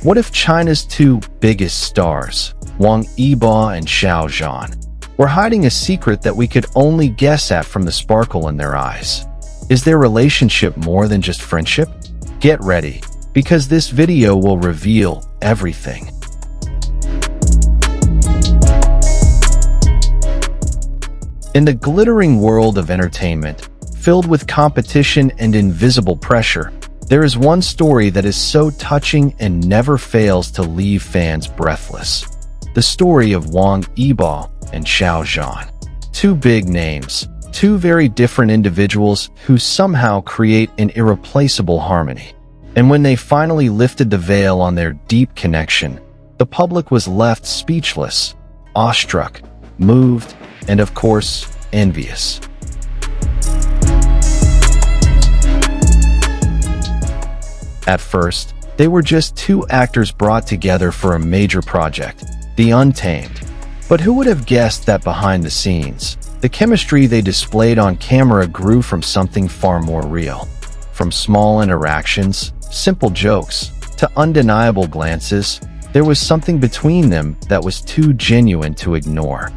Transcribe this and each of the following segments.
What if China's two biggest stars, Wang Yibo and Xiao Zhan, were hiding a secret that we could only guess at from the sparkle in their eyes? Is their relationship more than just friendship? Get ready, because this video will reveal everything. In the glittering world of entertainment, filled with competition and invisible pressure, there is one story that is so touching and never fails to leave fans breathless. The story of Wang Yibo and Xiao Zhan. Two big names, two very different individuals who somehow create an irreplaceable harmony. And when they finally lifted the veil on their deep connection, the public was left speechless, awestruck, moved, and of course, envious. At first, they were just two actors brought together for a major project, the Untamed. But who would have guessed that behind the scenes, the chemistry they displayed on camera grew from something far more real. From small interactions, simple jokes, to undeniable glances, there was something between them that was too genuine to ignore.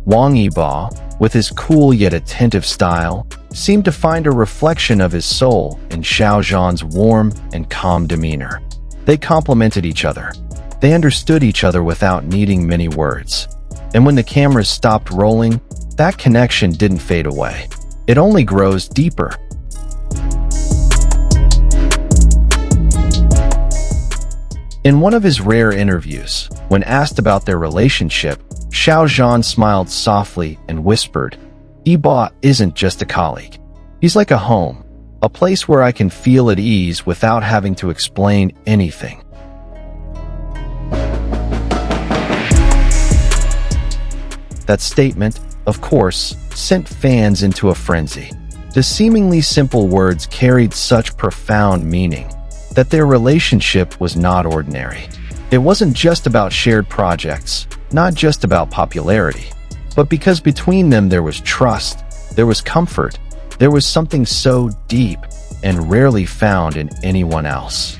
Wang Yibo, with his cool yet attentive style, seemed to find a reflection of his soul in Xiao Zhan's warm and calm demeanor. They complemented each other. They understood each other without needing many words. And when the cameras stopped rolling, that connection didn't fade away. It only grows deeper. In one of his rare interviews, when asked about their relationship, Xiao Zhan smiled softly and whispered, "Yibo isn't just a colleague. He's like a home, a place where I can feel at ease without having to explain anything." That statement, of course, sent fans into a frenzy. The seemingly simple words carried such profound meaning that their relationship was not ordinary. It wasn't just about shared projects, not just about popularity, but because between them there was trust, there was comfort, there was something so deep and rarely found in anyone else.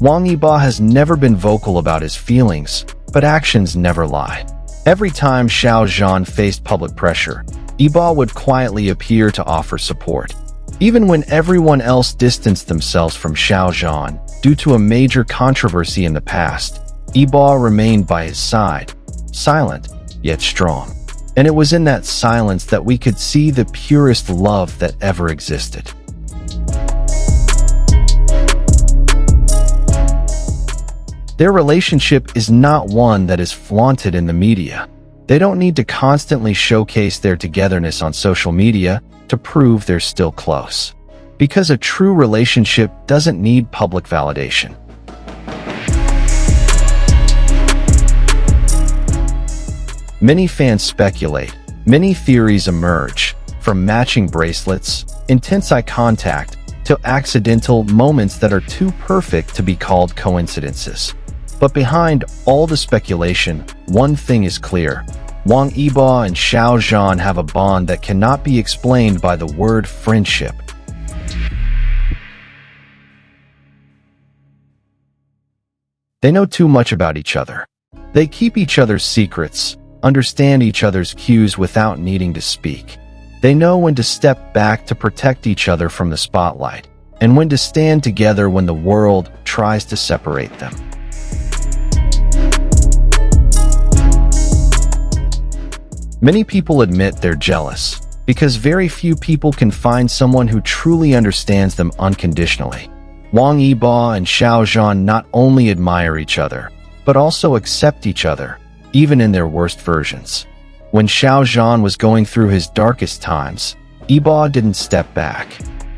Wang Yibo has never been vocal about his feelings, but actions never lie. Every time Xiao Zhan faced public pressure, Yibo would quietly appear to offer support. Even when everyone else distanced themselves from Xiao Zhan due to a major controversy in the past, Yibo remained by his side, silent yet strong. And it was in that silence that we could see the purest love that ever existed. Their relationship is not one that is flaunted in the media. They don't need to constantly showcase their togetherness on social media to prove they're still close. Because a true relationship doesn't need public validation. Many fans speculate, many theories emerge, from matching bracelets, intense eye contact, to accidental moments that are too perfect to be called coincidences. But behind all the speculation, one thing is clear. Wang Yibo and Xiao Zhan have a bond that cannot be explained by the word friendship. They know too much about each other. They keep each other's secrets, understand each other's cues without needing to speak. They know when to step back to protect each other from the spotlight, and when to stand together when the world tries to separate them. Many people admit they're jealous, because very few people can find someone who truly understands them unconditionally. Wang Yibo and Xiao Zhan not only admire each other, but also accept each other, even in their worst versions. When Xiao Zhan was going through his darkest times, Yibo didn't step back.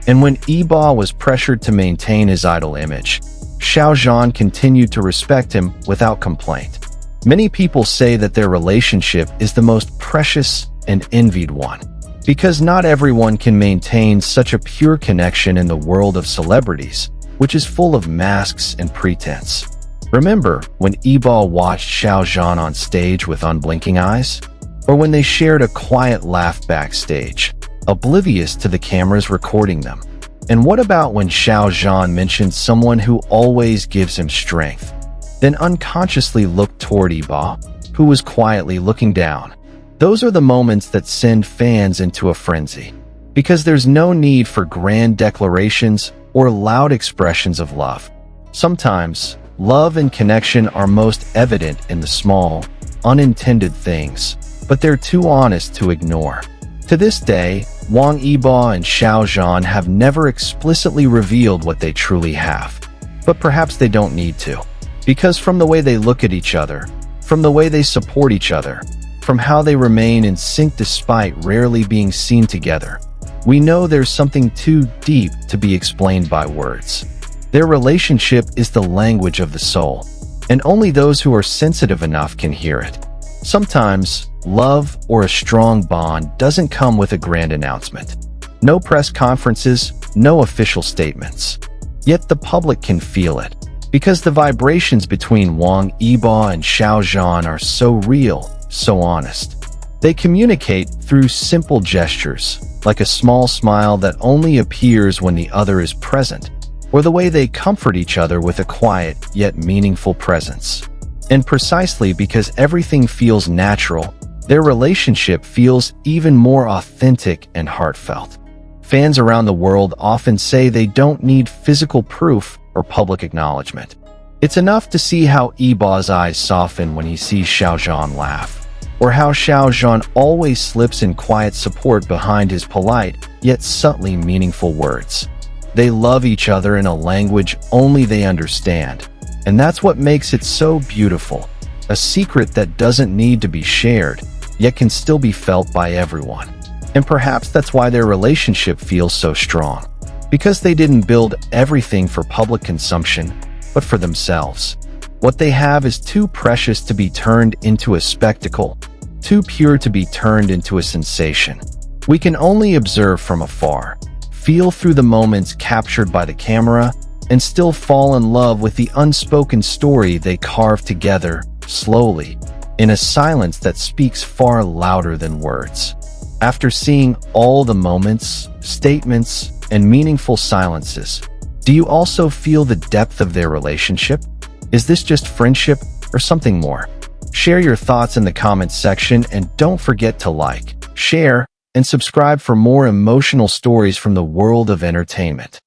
And when Yibo was pressured to maintain his idol image, Xiao Zhan continued to respect him without complaint. Many people say that their relationship is the most precious and envied one, because not everyone can maintain such a pure connection in the world of celebrities, which is full of masks and pretense. Remember when Yibo watched Xiao Zhan on stage with unblinking eyes? or when they shared a quiet laugh backstage, oblivious to the cameras recording them. And what about when Xiao Zhan mentioned someone who always gives him strength, then unconsciously looked toward Yibo, who was quietly looking down? Those are the moments that send fans into a frenzy, because there's no need for grand declarations or loud expressions of love. Sometimes, love and connection are most evident in the small, unintended things, but they're too honest to ignore. To this day, Wang Yibo and Xiao Zhan have never explicitly revealed what they truly have. But perhaps they don't need to. Because from the way they look at each other, from the way they support each other, from how they remain in sync despite rarely being seen together, we know there's something too deep to be explained by words. Their relationship is the language of the soul, and only those who are sensitive enough can hear it. Sometimes, love or a strong bond doesn't come with a grand announcement. No press conferences, no official statements. Yet the public can feel it, because the vibrations between Wang Yibo and Xiao Zhan are so real, so honest. They communicate through simple gestures, like a small smile that only appears when the other is present, or the way they comfort each other with a quiet yet meaningful presence. And precisely because everything feels natural, their relationship feels even more authentic and heartfelt. Fans around the world often say they don't need physical proof or public acknowledgement. It's enough to see how Yibo's eyes soften when he sees Xiao Zhan laugh, or how Xiao Zhan always slips in quiet support behind his polite yet subtly meaningful words. They love each other in a language only they understand, and that's what makes it so beautiful, a secret that doesn't need to be shared, yet can still be felt by everyone. And perhaps that's why their relationship feels so strong, because they didn't build everything for public consumption, but for themselves. What they have is too precious to be turned into a spectacle, too pure to be turned into a sensation. We can only observe from afar, feel through the moments captured by the camera, and still fall in love with the unspoken story they carve together, slowly, in a silence that speaks far louder than words. After seeing all the moments, statements, and meaningful silences, do you also feel the depth of their relationship? Is this just friendship or something more? Share your thoughts in the comments section, and don't forget to like, share, and subscribe for more emotional stories from the world of entertainment.